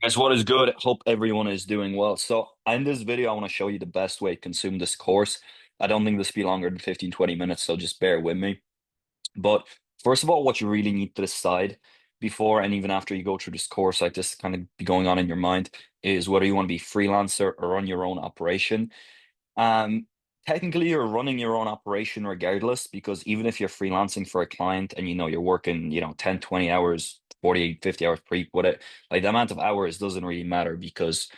Guys, what is good? Hope everyone is doing well. So, in this video, I want to show you the best way to consume this course. I don't think this will be longer than 15, 20 minutes, so just bear with me. But first of all, what you really need to decide before and even after you go through this course, like this kind of be going on in your mind, is whether you want to be freelancer or run your own operation. Um, Technically, you're running your own operation regardless, because even if you're freelancing for a client and you're working, 10, 20 hours, 40, 50 hours per week, like the amount of hours doesn't really matter because,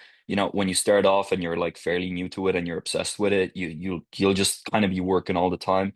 when you start off and you're like fairly new to it and you're obsessed with it, you'll just kind of be working all the time.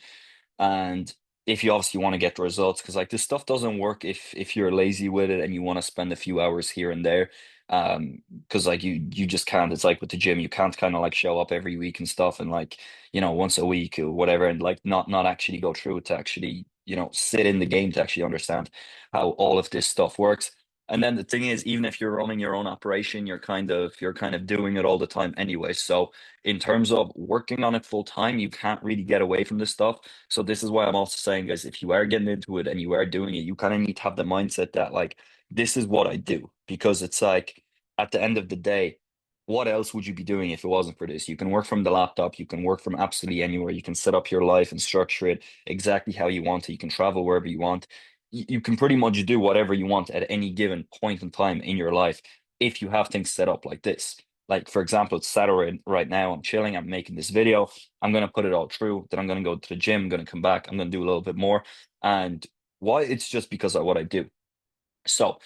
And if you obviously want to get the results, because like this stuff doesn't work if you're lazy with it and you want to spend a few hours here and there. Because like you just can't. It's like with the gym, you can't kind of like show up every week and stuff, and like once a week or whatever, and like not actually go through it to actually sit in the game to actually understand how all of this stuff works. And then the thing is, even if you're running your own operation, you're kind of doing it all the time anyway. So in terms of working on it full time, you can't really get away from this stuff. So this is why I'm also saying, guys, if you are getting into it and you are doing it, you kind of need to have the mindset that like this is what I do. Because it's like at the end of the day, what else would you be doing if it wasn't for this? You can work from the laptop, you can work from absolutely anywhere, you can set up your life and structure it exactly how you want to, you can travel wherever you want. You can pretty much do whatever you want at any given point in time in your life if you have things set up like this. Like, for example, it's Saturday right now. I'm chilling. I'm making this video. I'm going to put it all through. Then I'm going to go to the gym. I'm going to come back. I'm going to do a little bit more. And why? It's just because of what I do. So,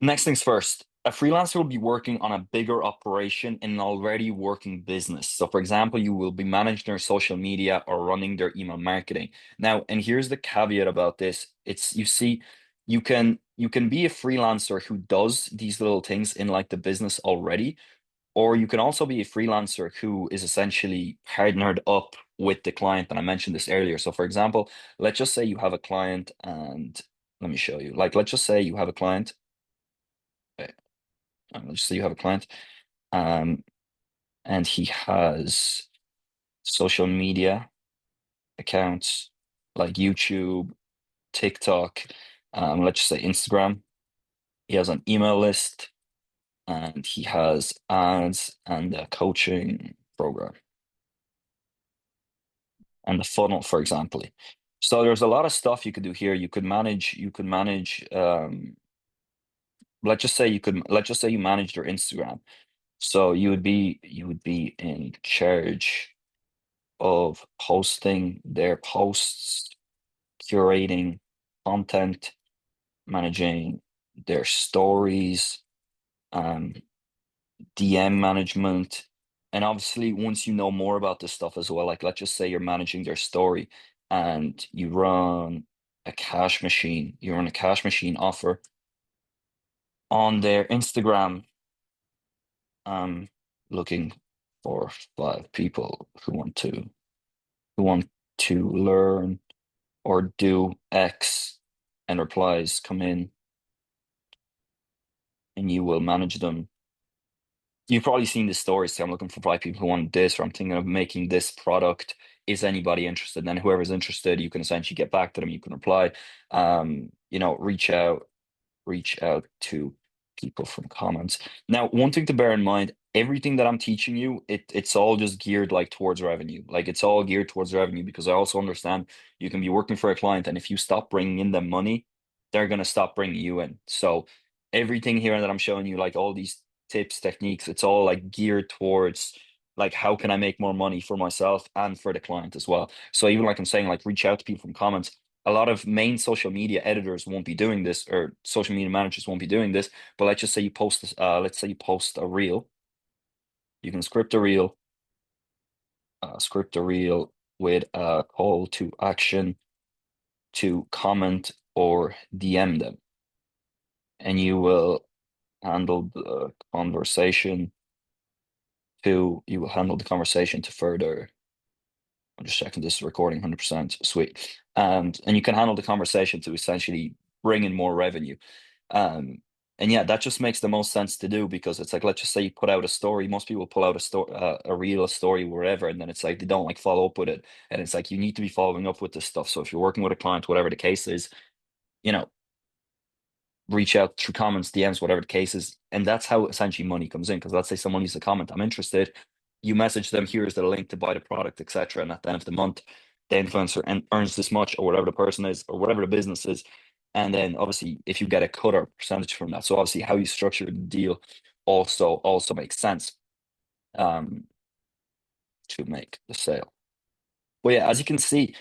next things first, a freelancer will be working on a bigger operation in an already working business. So, for example, you will be managing their social media or running their email marketing. Now, and here's the caveat about this. It's you see, you can be a freelancer who does these little things in like the business already, or you can also be a freelancer who is essentially partnered up with the client. And I mentioned this earlier. So, for example, let's just say you have a client, and let me show you. Like, let's just say you have a client. Let's just say you have a client, um, and he has social media accounts like YouTube, TikTok, let's just say Instagram. He has an email list, and he has ads and a coaching program and the funnel, for example. So there's a lot of stuff you could do here. You could manage, let's just say you manage your Instagram. So you would be in charge of posting their posts, curating content, managing their stories, um, DM management. And obviously, once you know more about this stuff as well, like let's just say you're managing their story and you run a cash machine offer on their Instagram, um, looking for 5 people who want to learn or do X, and replies come in, and you will manage them. You've probably seen the stories. Say, I'm looking for 5 people who want this, or I'm thinking of making this product. Is anybody interested? And then whoever's interested, you can essentially get back to them. You can reply, reach out to people from comments. Now, one thing to bear in mind, everything that I'm teaching you, it's all just geared like towards revenue. Like it's all geared towards revenue, because I also understand you can be working for a client, and if you stop bringing in them money, they're going to stop bringing you in. So everything here that I'm showing you, like all these tips, techniques, it's all like geared towards like how can I make more money for myself and for the client as well. So even like I'm saying, like reach out to people from comments. A lot of main social media editors won't be doing this, or social media managers won't be doing this. But let's just say you post this, let's say you post a reel. You can script a reel with a call to action to comment or DM them, and you will handle the conversation to further. I'm just checking this is recording 100%. Sweet. And you can handle the conversation to essentially bring in more revenue. Um, and yeah, that just makes the most sense to do, because it's like, let's just say you put out a story. Most people pull out a reel, a story, wherever, and then it's like they don't like follow up with it. And it's like you need to be following up with this stuff. So if you're working with a client, whatever the case is, you know, reach out through comments, DMs, whatever the case is. And that's how essentially money comes in. Because let's say someone leaves a comment, I'm interested. You message them, here's the link to buy the product, etc. And at the end of the month, the influencer and earns this much, or whatever the person is, or whatever the business is. And then obviously, if you get a cut or percentage from that, so obviously how you structure the deal also makes sense um, to make the sale. But yeah, as you can see,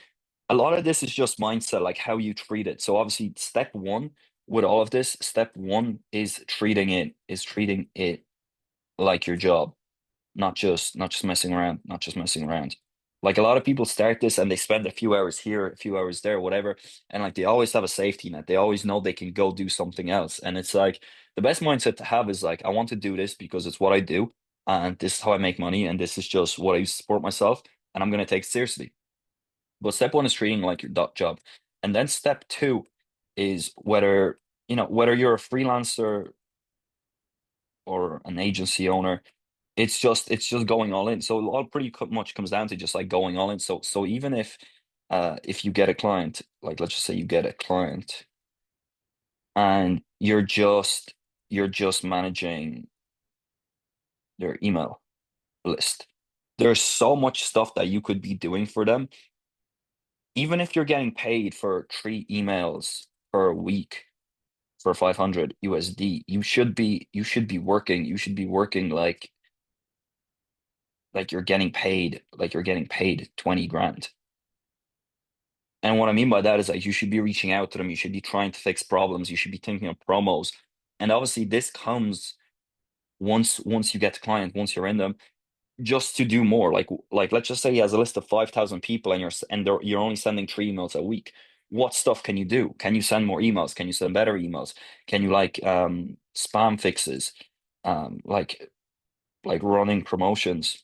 a lot of this is just mindset, like how you treat it. So obviously, step one with all of this, step one is treating it like your job, not just messing around, not just messing around. Like a lot of people start this and they spend a few hours here, a few hours there, whatever, and like they always have a safety net. They always know they can go do something else. And it's like the best mindset to have is like, I want to do this because it's what I do, and this is how I make money, and this is just what I use to support myself, and I'm gonna take it seriously. But step one is treating like your job. And then step two is whether you're a freelancer or an agency owner, it's just going all in. So it all pretty much comes down to just like going all in. So even if you get a client, like let's just say you get a client and you're just managing their email list. There's so much stuff that you could be doing for them. Even if you're getting paid for 3 emails per week for 500 USD, you should be working like you're getting paid 20 grand. And what I mean by that is like you should be reaching out to them, you should be trying to fix problems, you should be thinking of promos. And obviously this comes once you get the client, once you're in them, just to do more. Like let's just say he has a list of 5,000 people and you're only sending 3 emails a week. What stuff can you do? Can you send more emails? Can you send better emails? Can you spam fixes? Like running promotions.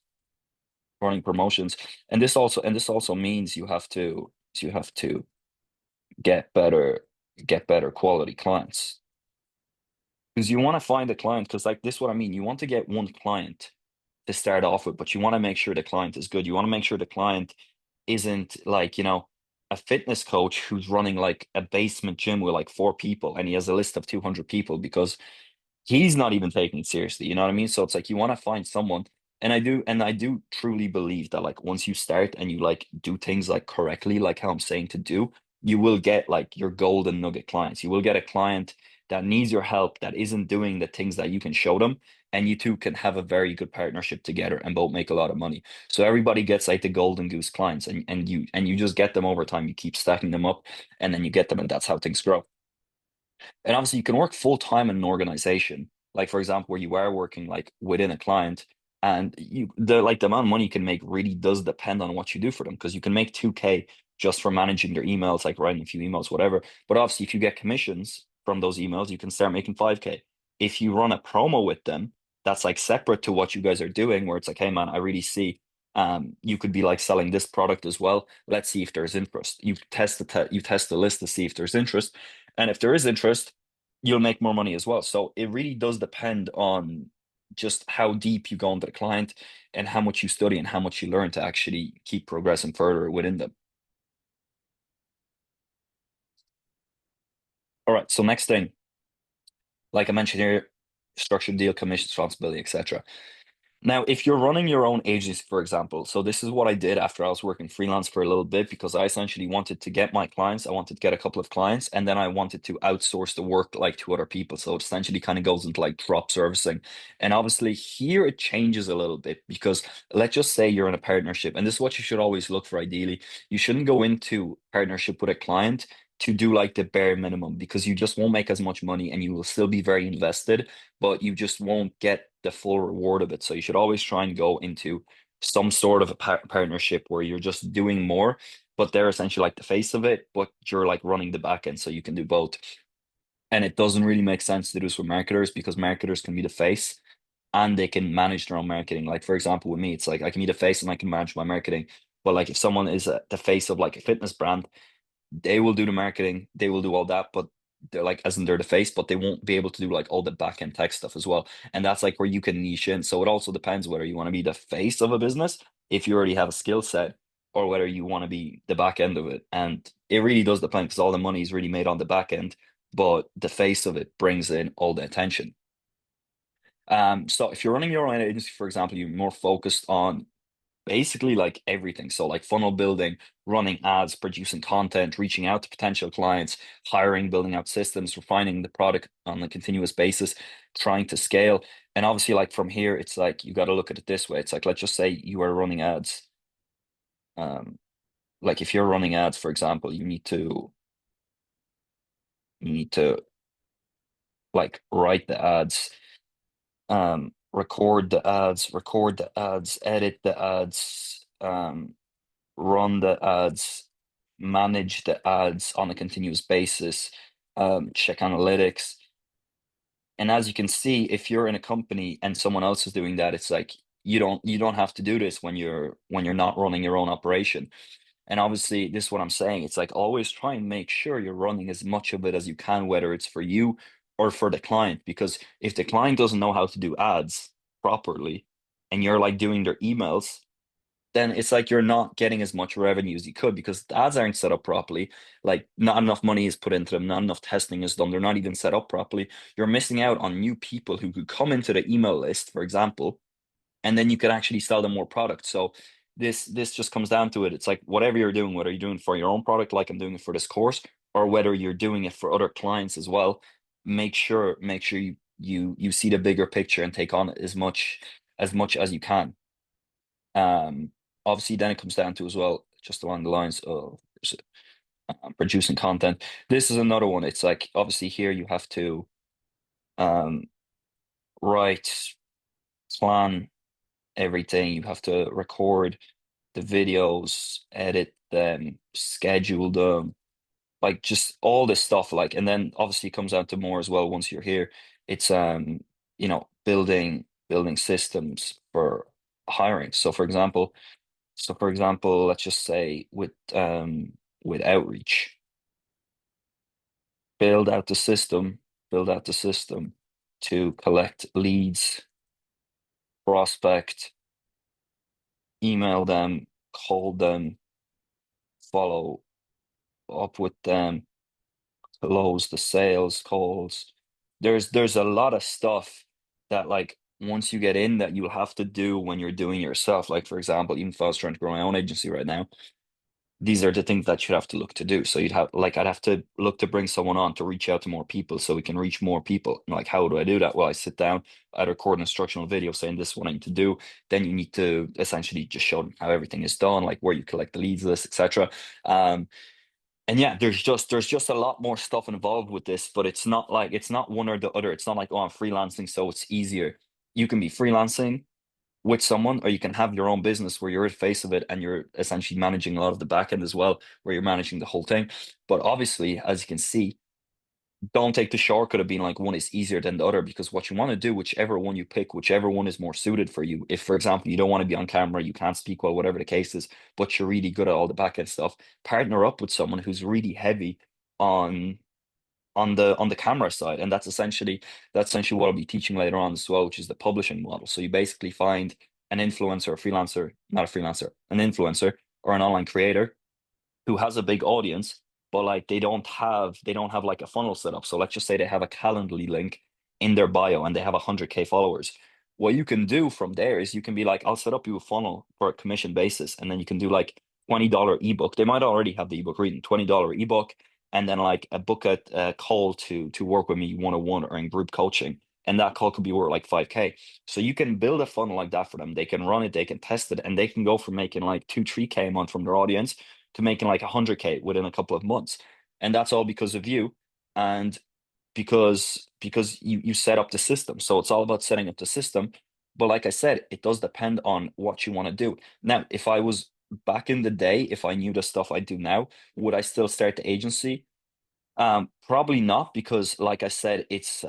And this also means you have to get better quality clients. Because you want to find a client, because like this is what I mean. You want to get one client to start off with, but you want to make sure the client is good. You want to make sure the client isn't like, a fitness coach who's running like a basement gym with like 4 people and he has a list of 200 people, because he's not even taking it seriously. You know what I mean? So it's like you want to find someone, and I do truly believe that like once you start and you like do things like correctly, like how I'm saying to do, you will get like your golden nugget clients. You will get a client that needs your help, that isn't doing the things that you can show them, and you two can have a very good partnership together and both make a lot of money. So everybody gets like the golden goose clients, and you just get them over time. You keep stacking them up, and then you get them, and that's how things grow. And obviously, you can work full time in an organization, like for example, where you are working like within a client, and the amount of money you can make really does depend on what you do for them. Because you can make 2K just for managing their emails, like writing a few emails, whatever. But obviously, if you get commissions from those emails, you can start making 5K. If you run a promo with them, that's like separate to what you guys are doing, where it's like, hey man, I really see you could be like selling this product as well. Let's see if there's interest. You test the list to see if there's interest, and if there is interest, you'll make more money as well. So it really does depend on just how deep you go into the client and how much you study and how much you learn to actually keep progressing further within them. All right. So next thing, like I mentioned here, structured deal, commission, responsibility, etc. Now, if you're running your own agency, for example, so this is what I did after I was working freelance for a little bit, because I essentially wanted to get my clients. I wanted to get a couple of clients, and then I wanted to outsource the work like to other people. So it essentially kind of goes into like drop servicing. And obviously here it changes a little bit, because let's just say you're in a partnership, and this is what you should always look for ideally. You shouldn't go into partnership with a client to do like the bare minimum, because you just won't make as much money and you will still be very invested, but you just won't get the full reward of it. So you should always try and go into some sort of a partnership where you're just doing more, but they're essentially like the face of it, but you're like running the back end, so you can do both. And it doesn't really make sense to do this with marketers, because marketers can be the face and they can manage their own marketing. Like for example, with me, it's like I can be the face and I can manage my marketing. But like if someone is the face of like a fitness brand, they will do the marketing, they will do all that, but they're like, as in they're the face, but they won't be able to do like all the back end tech stuff as well. And that's like where you can niche in. So it also depends whether you want to be the face of a business, if you already have a skill set, or whether you want to be the back end of it. And it really does depend, because all the money is really made on the back end. but the face of it brings in all the attention. So if you're running your own agency, for example, you're more focused on basically like everything. So like funnel building, running ads, producing content, reaching out to potential clients, hiring, building out systems, refining the product on a continuous basis, trying to scale. And obviously, like from here, it's like you got to look at it this way. It's like, let's just say you are running ads. Um, like if you're running ads, for example, you need to like write the ads, record the ads, edit the ads, run the ads, manage the ads on a continuous basis, check analytics. And as you can see, if you're in a company and someone else is doing that, it's like you don't have to do this when you're not running your own operation. And obviously, this is what I'm saying. It's like always try and make sure you're running as much of it as you can, whether it's for you or for the client. Because if the client doesn't know how to do ads properly and you're like doing their emails, then it's like you're not getting as much revenue as you could because the ads aren't set up properly. Like not enough money is put into them, not enough testing is done. They're not even set up properly. You're missing out on new people who could come into the email list, for example, and then you could actually sell them more product. So this just comes down to it. It's like whatever you're doing, whether you're doing it for your own product, like I'm doing it for this course, or whether you're doing it for other clients as well, make sure you see the bigger picture and take on as much as you can. Um, Obviously, then it comes down to as well, just along the lines of producing content. This is another one. It's like obviously here you have to um, write, plan everything. You have to record the videos, edit them, schedule them, like just all this stuff. Like, and then obviously it comes down to more as well once you're here. It's building systems for hiring. So for example, let's just say with outreach, build out the system, build out the system to collect leads, prospect, email them, call them, follow up with them, close the sales calls. There's a lot of stuff that like once you get in that you'll have to do when you're doing yourself. Like for example, even if I was trying to grow my own agency right now, these are the things that you'd have to look to do. So I'd have to look to bring someone on to reach out to more people so we can reach more people. And like, how do I do that? Well, I sit down, I record an instructional video saying this is what I need to do. Then you need to essentially just show them how everything is done, like where you collect the leads list, etc. And yeah, there's just a lot more stuff involved with this, but it's not one or the other. It's not like, oh, I'm freelancing, so it's easier. You can be freelancing with someone, or you can have your own business where you're at the face of it and you're essentially managing a lot of the back end as well, where you're managing the whole thing. But obviously, as you can see, don't take the shortcut of being like one is easier than the other, because what you want to do, whichever one you pick, whichever one is more suited for you. If, for example, you don't want to be on camera, you can't speak well, whatever the case is, but you're really good at all the back end stuff, partner up with someone who's really heavy on on the camera side. And that's essentially what I'll be teaching later on as well, which is the publishing model. So you basically find an influencer, a freelancer, not a freelancer, an influencer or an online creator who has a big audience, but like they don't have like a funnel set up. So let's just say they have a Calendly link in their bio and they have 100K followers. What you can do from there is you can be like, I'll set up you a funnel for a commission basis, and then you can do like $20 ebook. They might already have the ebook reading, $20 ebook, and then like a book a call to work with me one-on-one or in group coaching. And that call could be worth like 5K. So you can build a funnel like that for them. They can run it, they can test it, and they can go from making like 2, 3K a month from their audience to making like 100K within a couple of months. And that's all because of you and because you set up the system. So it's all about setting up the system. But like I said, it does depend on what you want to do. Now, if I was back in the day, if I knew the stuff I do now, would I still start the agency? Probably not, because like I said, it's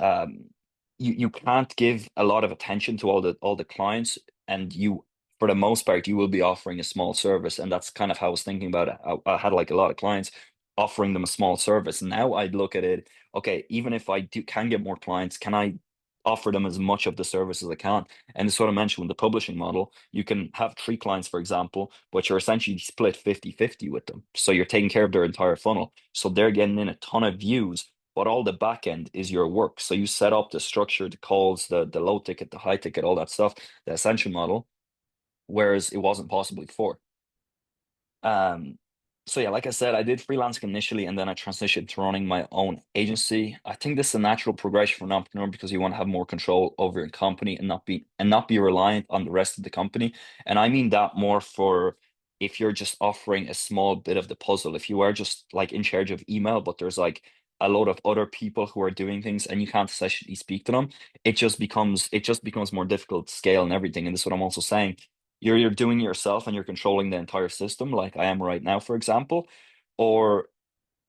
you can't give a lot of attention to all the clients, and you for the most part you will be offering a small service, and that's kind of how I was thinking about it. I had like a lot of clients offering them a small service. Now I'd look at it, okay, even if I can get more clients, can I offer them as much of the service as I can? And it's what I mentioned with the publishing model. You can have 3 clients, for example, but you're essentially split 50-50 with them. So you're taking care of their entire funnel. So they're getting in a ton of views, but all the back end is your work. So you set up the structure, the calls, the low ticket, the high ticket, all that stuff, the essential model, whereas it wasn't possible before. Um, so yeah, like I said, I did freelancing initially and then I transitioned to running my own agency. I think this is a natural progression for an entrepreneur because you want to have more control over your company and not be reliant on the rest of the company. And I mean that more for if you're just offering a small bit of the puzzle, if you are just like in charge of email, but there's like a load of other people who are doing things and you can't essentially speak to them, it just becomes more difficult to scale and everything. And this is what I'm also saying, you're doing it yourself and you're controlling the entire system, like I am right now, for example, or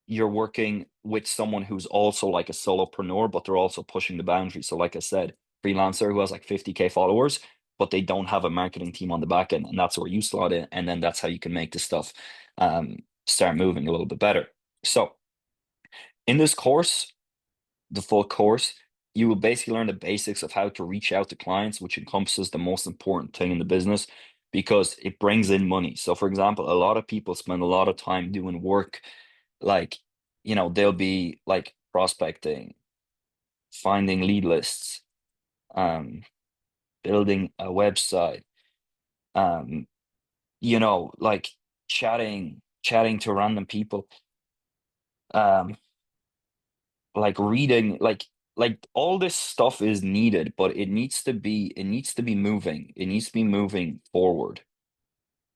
you're working with someone who's also like a solopreneur, but they're also pushing the boundaries. So, like I said, freelancer who has like 50K followers, but they don't have a marketing team on the back end, and that's where you slot in, and then that's how you can make this stuff start moving a little bit better. So, in this course, the full course, you will basically learn the basics of how to reach out to clients, which encompasses the most important thing in the business because it brings in money. So, for example, a lot of people spend a lot of time doing work like, they'll be like prospecting, finding lead lists, um, building a website, um, like chatting to random people, um, like reading, like all this stuff is needed, but it needs to be moving. It needs to be moving forward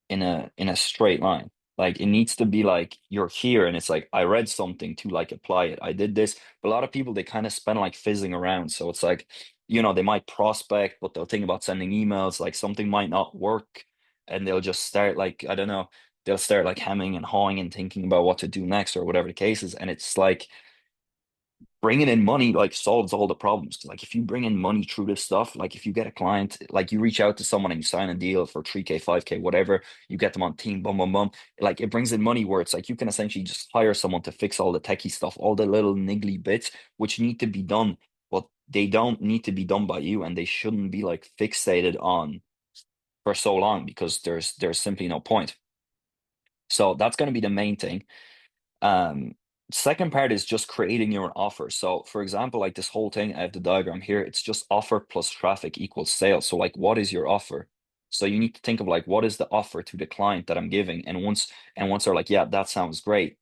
in a straight line. Like it needs to be like you're here and it's like I read something to like apply it. I did this. But a lot of people they kind of spend like fizzing around. So it's like, they might prospect, but they'll think about sending emails, like something might not work, and they'll just start like, I don't know, they'll start like hemming and hawing and thinking about what to do next or whatever the case is. And it's like bringing in money like solves all the problems. 'Cause, like if you bring in money through this stuff, like if you get a client, like you reach out to someone and you sign a deal for 3K, 5K, whatever, you get them on team, boom, boom, boom. Like it brings in money where it's like you can essentially just hire someone to fix all the techie stuff, all the little niggly bits which need to be done, but they don't need to be done by you and they shouldn't be like fixated on for so long because there's simply no point. So that's going to be the main thing. um, Second part is just creating your offer. So for example, like this whole thing, I have the diagram here. It's just offer plus traffic equals sales. So like, what is your offer? So you need to think of like, what is the offer to the client that I'm giving? And once they're like, yeah, that sounds great,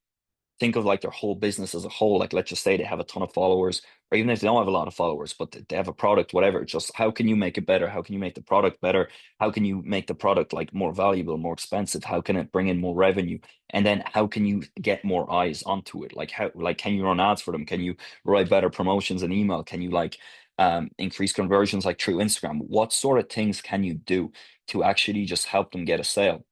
think of like their whole business as a whole. Like, let's just say they have a ton of followers, or even if they don't have a lot of followers, but they have a product, whatever. Just how can you make it better? How can you make the product better? How can you make the product like more valuable, more expensive? How can it bring in more revenue? And then how can you get more eyes onto it? Like like can you run ads for them? Can you write better promotions and email? Can you like increase conversions like through Instagram? What sort of things can you do to actually just help them get a sale?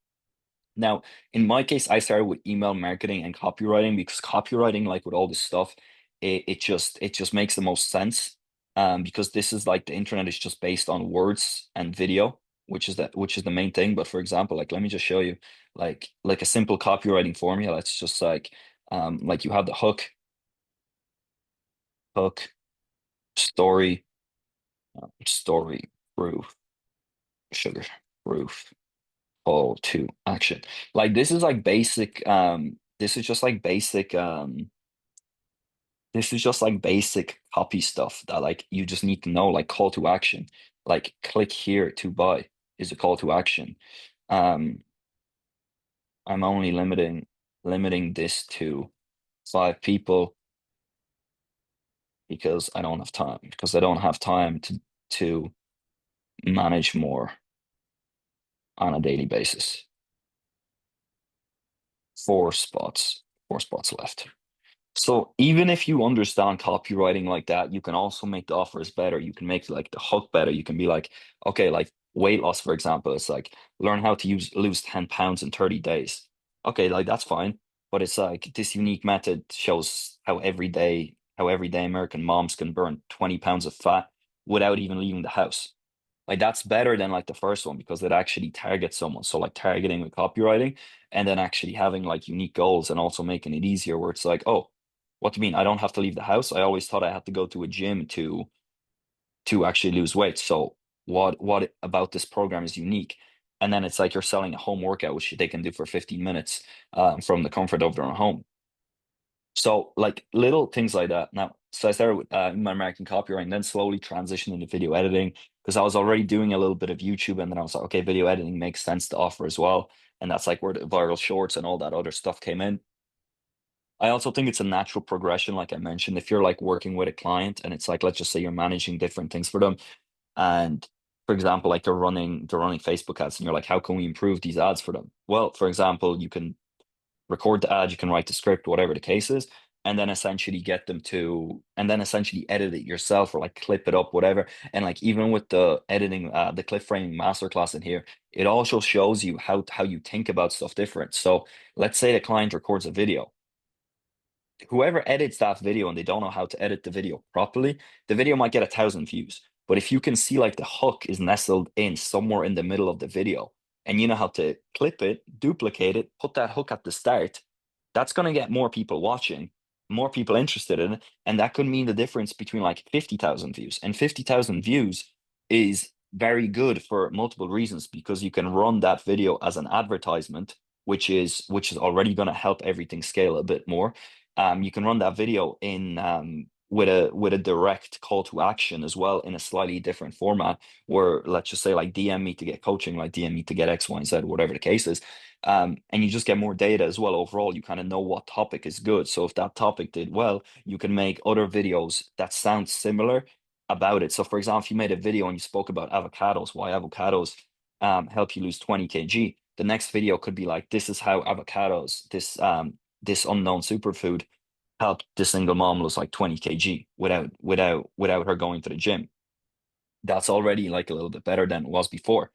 Now, in my case, I started with email marketing and copywriting because copywriting, like with all this stuff, it just makes the most sense. Because this is like the internet is just based on words and video, which is the main thing. But for example, like let me just show you like a simple copywriting formula. It's just like you have the hook, story, story, proof, sugar, proof, call to action. Like this is like basic, this is just like basic copy stuff that like you just need to know, like call to action. Like click here to buy is a call to action. Um, I'm only limiting this to 5 people because I don't have time to manage more on a daily basis. 4 spots, 4 spots left. So even if you understand copywriting like that, you can also make the offers better. You can make like the hook better. You can be like, okay, like weight loss, for example, it's like learn how to lose 10 pounds in 30 days. Okay, like that's fine. But it's like this unique method shows how everyday American moms can burn 20 pounds of fat without even leaving the house. Like that's better than like the first one because it actually targets someone. So like targeting with copywriting and then actually having like unique goals and also making it easier where it's like, oh, what do you mean? I don't have to leave the house. I always thought I had to go to a gym to actually lose weight. So what about this program is unique? And then it's like you're selling a home workout, which they can do for 15 minutes from the comfort of their own home. So like little things like that. Now, so I started with my American copywriting, then slowly transitioned into video editing because I was already doing a little bit of YouTube, and then I was like, okay, video editing makes sense to offer as well, and that's like where the viral shorts and all that other stuff came in. I also think it's a natural progression, like I mentioned, if you're like working with a client and it's like, let's just say you're managing different things for them, and for example, like they're running Facebook ads, and you're like, how can we improve these ads for them? Well, for example, you can record the ad, you can write the script, whatever the case is, and then essentially and then essentially edit it yourself or like clip it up, whatever. And like even with the editing, the clip framing masterclass in here, it also shows you how you think about stuff different. So let's say the client records a video, whoever edits that video and they don't know how to edit the video properly, the video might get 1,000 views. But if you can see like the hook is nestled in somewhere in the middle of the video and you know how to clip it, duplicate it, put that hook at the start, that's going to get more people watching, more people interested in it. And that could mean the difference between like 50,000 views. And 50,000 views is very good for multiple reasons because you can run that video as an advertisement, which is already going to help everything scale a bit more. You can run that video in with a direct call to action as well in a slightly different format where let's just say like DM me to get coaching, like DM me to get X, Y, and Z, whatever the case is. And you just get more data as well. Overall, you kind of know what topic is good. So if that topic did well, you can make other videos that sound similar about it. So for example, if you made a video and you spoke about avocados, why avocados help you lose 20 kg. The next video could be like, this is how avocados, this unknown superfood helped this single mom lose like 20 kg without her going to the gym. That's already like a little bit better than it was before.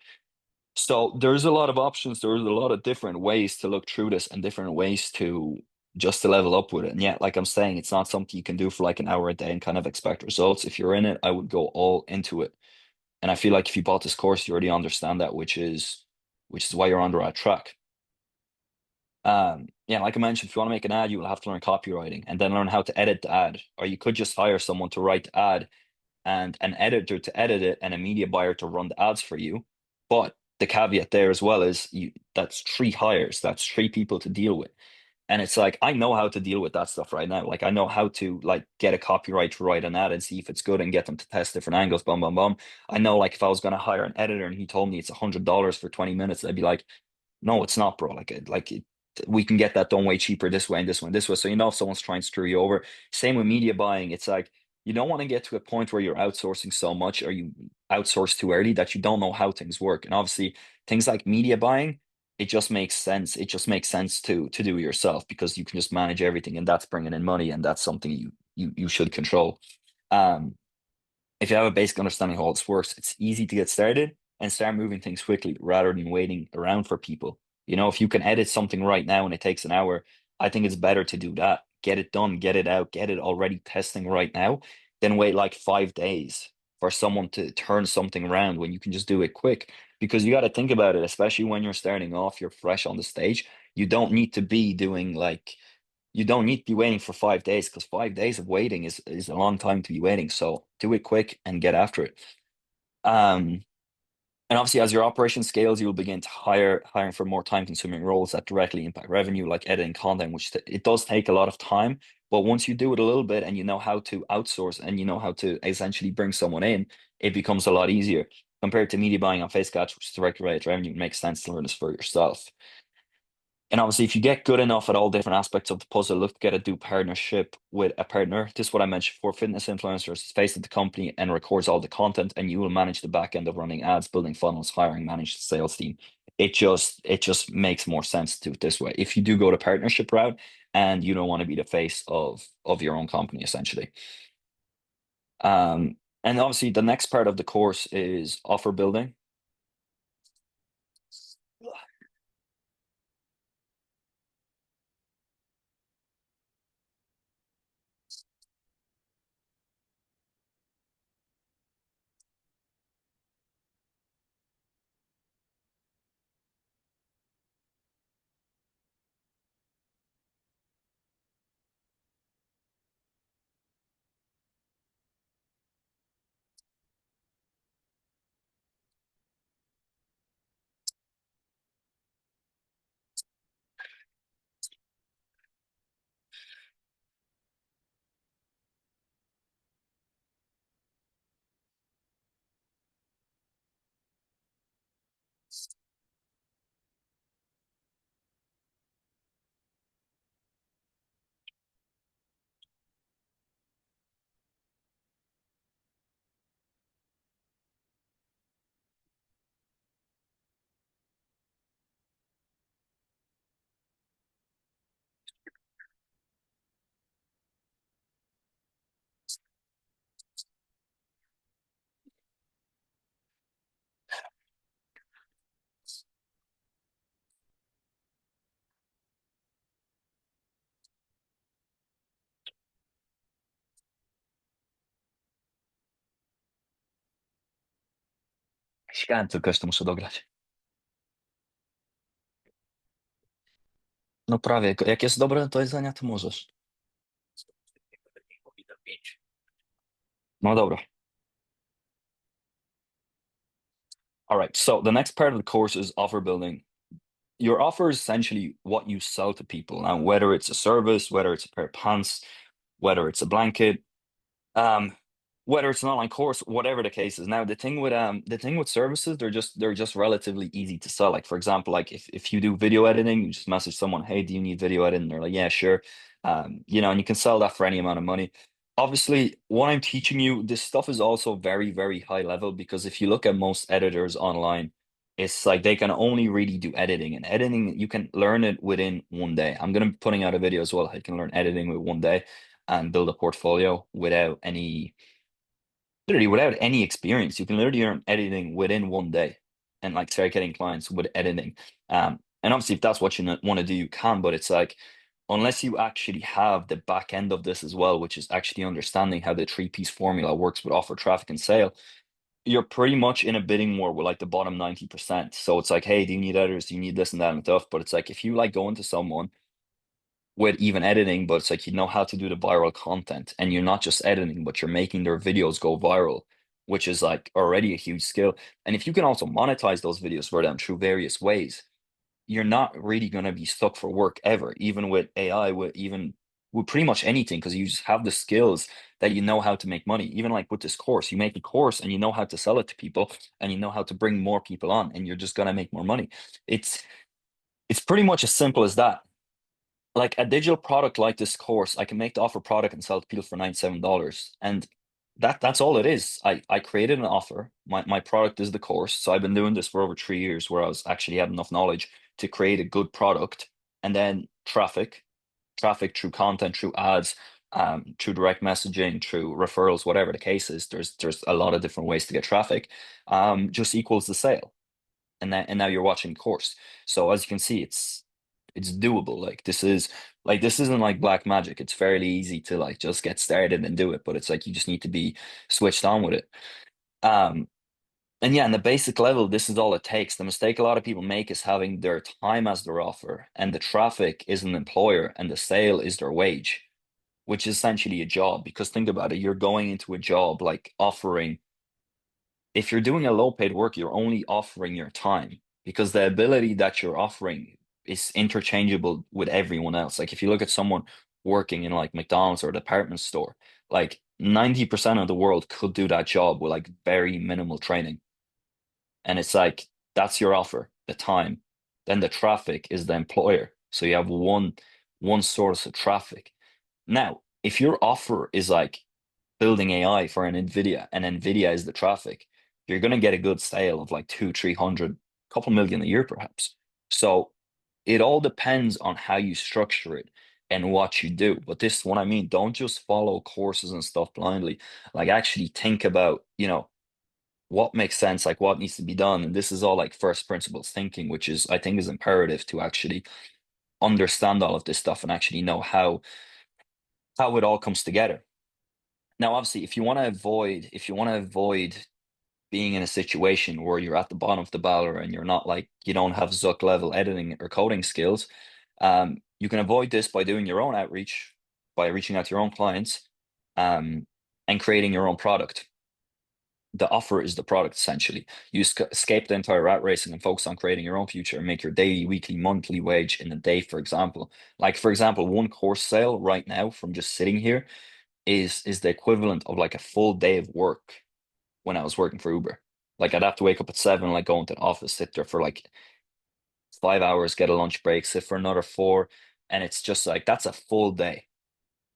So there's a lot of options. There's a lot of different ways to look through this and different ways to just to level up with it. And yeah, like I'm saying, it's not something you can do for like an hour a day and kind of expect results. If you're in it, I would go all into it. And I feel like if you bought this course, you already understand that, which is why you're on the right track. Yeah, like I mentioned, if you want to make an ad, you will have to learn copywriting and then learn how to edit the ad. Or you could just hire someone to write the ad and an editor to edit it and a media buyer to run the ads for you. But the caveat there as well is that's three hires, that's three people to deal with. And it's like I know how to deal with that stuff right now. Like I know how to like get a copyright to write an ad and see if it's good and get them to test different angles, bum bum bum. I know like if I was gonna hire an editor and he told me it's $100 for 20 minutes, I'd be like, no, it's not, bro. We can get that done way cheaper this way and this one, this way. So you know if someone's trying to screw you over. Same with media buying. It's like you don't want to get to a point where you're outsourcing so much or you outsource too early that you don't know how things work. And obviously things like media buying, it just makes sense. It just makes sense to do it yourself because you can just manage everything and that's bringing in money and that's something you should control. Um, if you have a basic understanding of how this works, it's easy to get started and start moving things quickly rather than waiting around for people. You know, if you can edit something right now and it takes an hour, I think it's better to do that. Get it done, get it out, get it already testing right now, than wait like 5 days for someone to turn something around when you can just do it quick. Because you got to think about it, especially when you're starting off, you're fresh on the stage. You don't need to be doing like you don't need to be waiting for 5 days because 5 days of waiting is a long time to be waiting. So do it quick and get after it. Um, and obviously, as your operation scales, you will begin to hiring for more time-consuming roles that directly impact revenue, like editing content, which it does take a lot of time. But once you do it a little bit and you know how to outsource and you know how to essentially bring someone in, it becomes a lot easier compared to media buying on Facebook ads, which is directly related to revenue. It makes sense to learn this for yourself. And obviously, if you get good enough at all different aspects of the puzzle, look to get a do partnership with a partner. This is what I mentioned for fitness influencers, face of the company and records all the content, and you will manage the back end of running ads, building funnels, hiring, manage the sales team. It just makes more sense to do it this way. If you do go the partnership route and you don't want to be the face of your own company, essentially. And obviously the next part of the course is offer building. Chciałem tylko jeszcze muszę dograć. No prawie, jak jest dobre to jedzenie, to możesz. No dobra. All right. So the next part of the course is offer building. Your offer is essentially what you sell to people. Now, whether it's a service, whether it's a pair of pants, whether it's a blanket, um, whether it's an online course, whatever the case is. Now, the thing with services, they're just relatively easy to sell. Like for example, like if you do video editing, you just message someone, hey, do you need video editing? They're like, yeah, sure. And you can sell that for any amount of money. Obviously, what I'm teaching you, this stuff is also very, very high level because if you look at most editors online, it's like they can only really do editing, and editing you can learn it within 1 day. I'm gonna be putting out a video as well. I can learn editing with 1 day and build a portfolio without any experience. You can literally learn editing within 1 day and like start getting clients with editing. And obviously, if that's what you want to do, you can. But it's like, unless you actually have the back end of this as well, which is actually understanding how the three-piece formula works with offer, traffic, and sale, you're pretty much in a bidding war with like the bottom 90%. So it's like, hey, do you need editors? Do you need this and that and stuff? But it's like, if you like go into someone with even editing, but it's like you know how to do the viral content and you're not just editing, but you're making their videos go viral, which is like already a huge skill. And if you can also monetize those videos for them through various ways, you're not really going to be stuck for work ever, even with AI, with pretty much anything, because you just have the skills that you know how to make money. Even like with this course, you make a course and you know how to sell it to people and you know how to bring more people on and you're just going to make more money. It's it's pretty much as simple as that. Like a digital product like this course, I can make the offer product and sell it to people for $97. And that's all it is. I created an offer. My product is the course. So I've been doing this for over 3 years where I was actually had enough knowledge to create a good product and then traffic through content, through ads, through direct messaging, through referrals, whatever the case is. There's a lot of different ways to get traffic. Just equals the sale, and now you're watching the course. So as you can see, it's doable. This isn't like black magic. It's fairly easy to like just get started and do it, but it's like you just need to be switched on with it. Um, and yeah, in the basic level, this is all it takes. The mistake a lot of people make is having their time as their offer, and the traffic is an employer, and the sale is their wage, which is essentially a job. Because think about it, you're going into a job like offering if you're doing a low paid work, you're only offering your time because the ability that you're offering is interchangeable with everyone else. Like if you look at someone working in like McDonald's or a department store, like 90% of the world could do that job with like very minimal training. And it's like that's your offer, the time. Then the traffic is the employer. So you have one source of traffic. Now, if your offer is like building AI for an NVIDIA, and NVIDIA is the traffic, you're going to get a good sale of like 300, couple million a year, perhaps. So it all depends on how you structure it and what you do. But this is what I mean. Don't just follow courses and stuff blindly. Like actually think about, what makes sense, like what needs to be done. And this is all like first principles thinking, which is, I think, is imperative to actually understand all of this stuff and actually know how it all comes together. Now, obviously, if you want to avoid being in a situation where you're at the bottom of the barrel and you're not like you don't have Zuck level editing or coding skills, you can avoid this by doing your own outreach, by reaching out to your own clients, um, and creating your own product. The offer is the product essentially. You escape the entire rat racing and focus on creating your own future and make your daily, weekly, monthly wage in a day, for example. Like, for example, one course sale right now from just sitting here is the equivalent of like a full day of work when I was working for Uber. Like I'd have to wake up at 7, like go into the office, sit there for like 5 hours, get a lunch break, sit for another 4, and it's just like that's a full day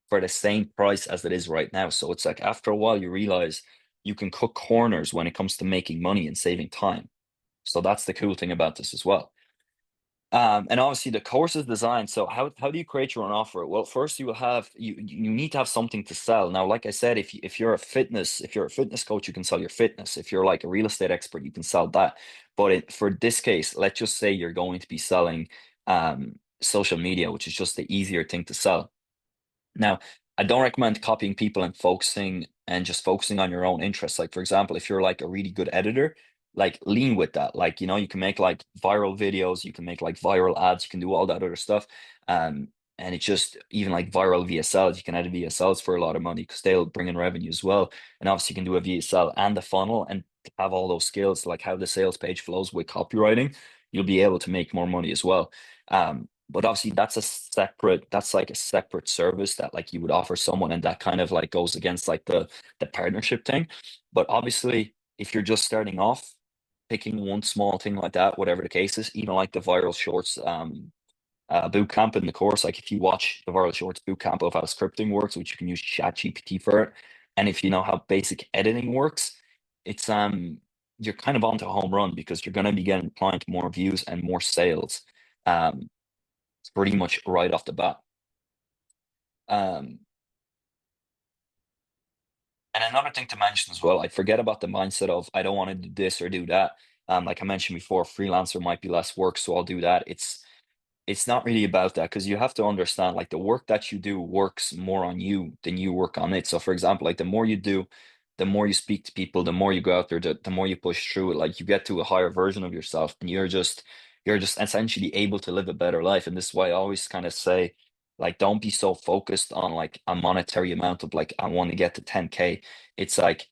for the same price as it is right now. So it's like after a while you realize you can cut corners when it comes to making money and saving time. So that's the cool thing about this as well. And obviously the course is designed. So how do you create your own offer? Well, first you need to have something to sell. Now, like I said, if you're a fitness coach, you can sell your fitness. If you're like a real estate expert, you can sell that. But for this case, let's just say you're going to be selling social media, which is just the easier thing to sell. Now, I don't recommend copying people and focusing on your own interests. Like, for example, if you're like a really good editor, like lean with that. Like, you can make like viral videos, you can make like viral ads, you can do all that other stuff. Um, and it's just even like viral VSLs, you can add VSLs for a lot of money because they'll bring in revenue as well. And obviously you can do a VSL and the funnel and have all those skills, like how the sales page flows with copywriting, you'll be able to make more money as well. But obviously that's like a separate service that like you would offer someone, and that kind of like goes against like the partnership thing. But obviously, if you're just starting off, picking one small thing like that, whatever the case is, even like the viral shorts boot camp in the course, like if you watch the viral shorts boot camp of how scripting works, which you can use ChatGPT for it, and if you know how basic editing works, it's you're kind of onto a home run because you're going to be getting client more views and more sales um pretty much right off the bat. Um, And another thing to mention as well, like forget about the mindset of I don't want to do this or do that. Like I mentioned before, freelancer might be less work, so I'll do that. It's not really about that because you have to understand like the work that you do works more on you than you work on it. So for example, like the more you do, the more you speak to people, the more you go out there, the more you push through it, like you get to a higher version of yourself and you're just essentially able to live a better life. And this is why I always kind of say, like, don't be so focused on like a monetary amount of like I want to get to 10K. It's like,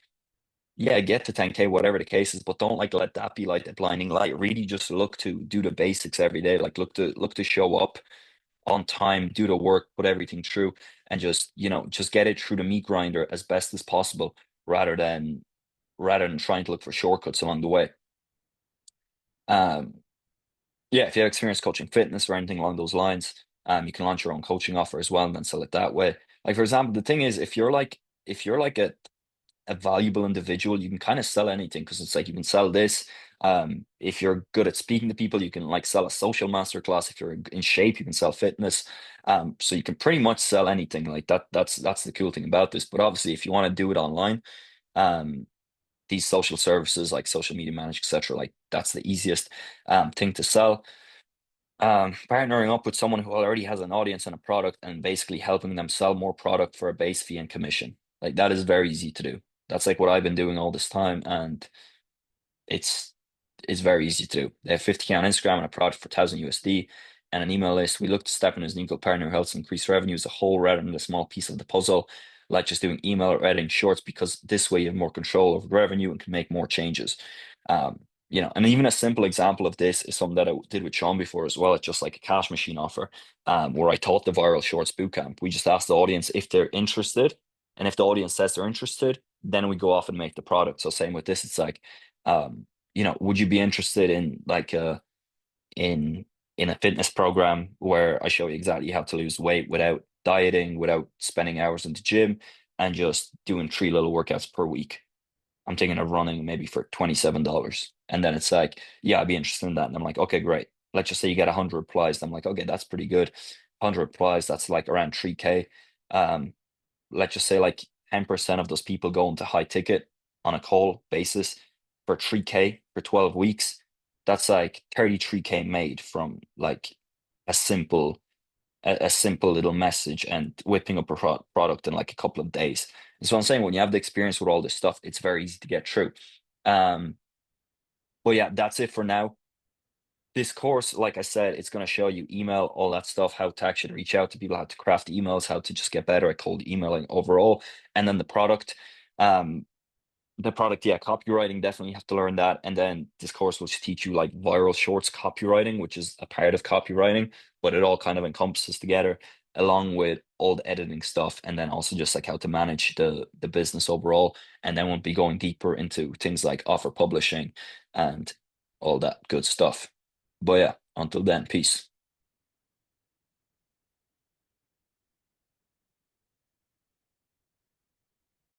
yeah, get to 10K, whatever the case is, but don't like let that be like the blinding light. Really just look to do the basics every day. Like look to show up on time, do the work, put everything through, and just get it through the meat grinder as best as possible, rather than trying to look for shortcuts along the way. Um, yeah, if you have experience coaching fitness or anything along those lines, you can launch your own coaching offer as well and then sell it that way. Like for example, the thing is, if you're like a valuable individual, you can kind of sell anything because it's like you can sell this. If you're good at speaking to people, you can like sell a social masterclass. If you're in shape, you can sell fitness. So you can pretty much sell anything like that. That's the cool thing about this. But obviously, if you want to do it online, um, these social services like social media managed, etc., like that's the easiest thing to sell. Partnering up with someone who already has an audience and a product and basically helping them sell more product for a base fee and commission. Like that is very easy to do. That's like what I've been doing all this time, and it's it's very easy to do. They have 50K on Instagram and a product for 1000 USD and an email list. We look to step in as an equal partner who helps increase revenue as a whole rather than a small piece of the puzzle, like just doing email or editing shorts, because this way you have more control over revenue and can make more changes. Um, and even a simple example of this is something that I did with Sean before as well. It's just like a cash machine offer, where I taught the viral shorts bootcamp. We just asked the audience if they're interested, and if the audience says they're interested, then we go off and make the product. So same with this, it's like, um, would you be interested in like in in a fitness program where I show you exactly how to lose weight without dieting, without spending hours in the gym, and just doing three little workouts per week? I'm thinking of running maybe for $27. And then it's like, yeah, I'd be interested in that. And I'm like, okay, great. Let's just say you get 100 replies. I'm like, okay, that's pretty good. 100 replies, that's like around 3K. Um, let's just say like 10% of those people go into high ticket on a call basis for 3K for 12 weeks. That's like 33K made from like a simple a simple little message and whipping up a product in like a couple of days. And so I'm saying when you have the experience with all this stuff, it's very easy to get through. Um, but yeah, that's it for now. This course, like I said, it's going to show you email, all that stuff, how to actually reach out to people, how to craft emails, how to just get better at cold emailing overall. And then the product. Um, yeah, copywriting, definitely have to learn that. And then this course will teach you like viral shorts copywriting, which is a part of copywriting, but it all kind of encompasses together along with all the editing stuff, and then also just like how to manage the business overall. And then we'll be going deeper into things like offer publishing and all that good stuff. But yeah, until then, peace.